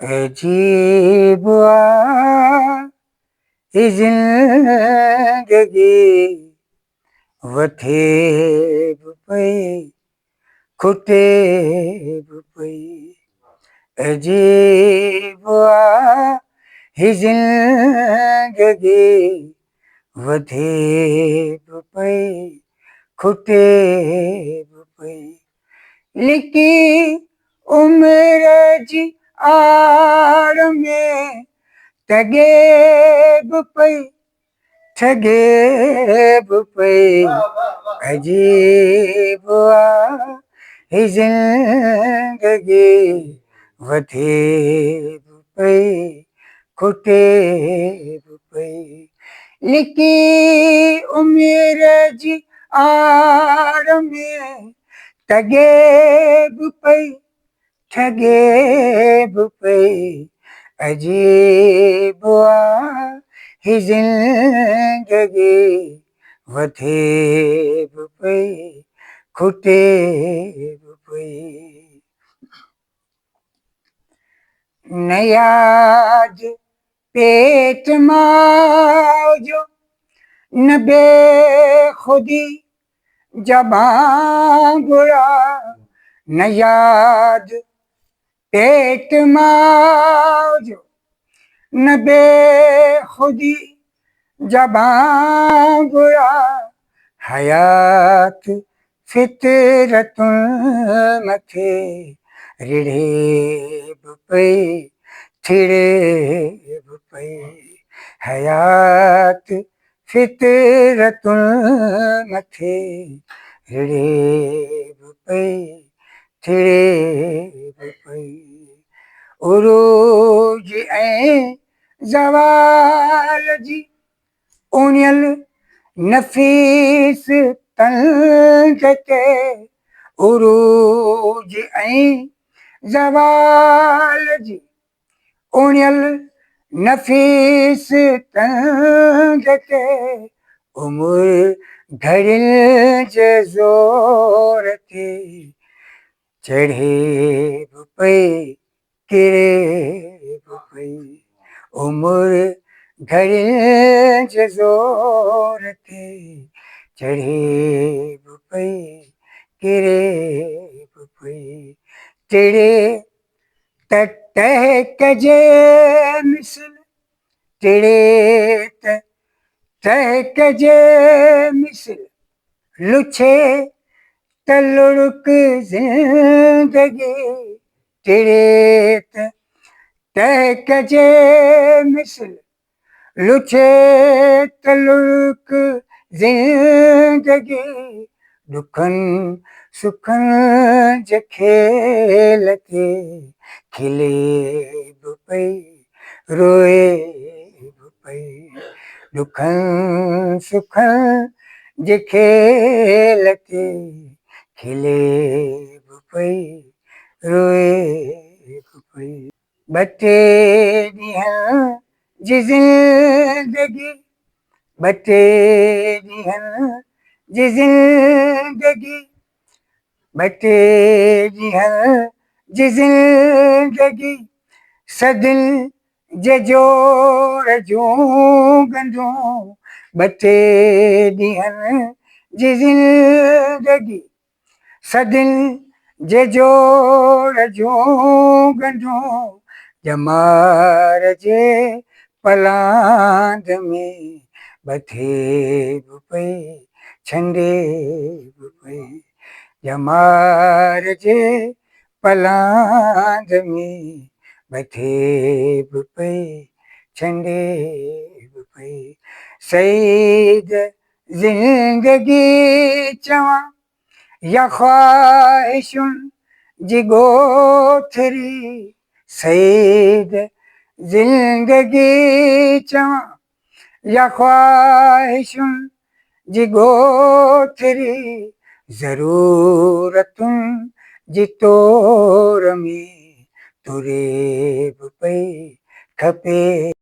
अजीब ही जिंदगी वथेब पई खुटेब पई। अजीब ही जिंदगी वथेब पई खुटेब पई। लिकी उम्र जी आड़ में ठगेब पई ठगेब पई। अजीब ही जिंदगी वथेब पई खुटेब पई। लिकी उम्र जी आड़ में ठगेब पई ठगेब पई। अजीब ही जिंदगी वथेब पई खुटेब पई। न याद पेट मां जो न बेखुदी जबां बुरा। न याद पेट मां जो न बेखुदी जबां बुरा। हयात फितरतुन मथे रिढ़ेब पई थिड़ेब पई। हयात फितरतुन मथे रिढ़ेब पई थिड़ेब पई। उरूज ऐं ज़वाल जी उणियल नफ़ीस तंग ते। उरूज ऐं ज़वाल जी उणियल नफ़ीस तंग ते। उमिरि घड़ियुनि जे ज़ोर ते चढ़ेब पई किरेब पई। उमिरि घड़ियुनि जे ज़ोर ते चढ़ेब पई किरेब पई। टिड़े त टहक जे मिसल टिड़े त टहक जे मिसल लुछे त लुढ़क ज़िंदगी। टिड़े त टहक जे मिसल लुछे त लुढ़क ज़िंदगी। दुखनि सुखनि जे खेल ते खिलेब पई रोएब पई। दुखनि सुखनि जे खेल ते खिलेब पई रोएब पई। ॿ टे ॾींहं जी ज़िंदगी ॿ टे ॾींहं जी ज़िंदगी ॿ टे ॾींहं जी ज़िंदगी सदियुनि जे जोड़ जूं गंढूं। ॿ टे ॾींहं जी ज़िंदगी सदियुनि जे जोड़ जूं गंढूं। ॼमार जे पलांद में बथेब पई छंडेब पई। ॼमार जे पलांद में बथेब पई छंडेब पई। सईद ज़िंदगी चवां या ख़्वाहिशुनि जी ॻोठरी। सईद ज़िंदगी चवां या ख़्वाहिशुनि जी ॻोठरी। ज़रूरतुनि जी तोर में तुरेब पई खपे।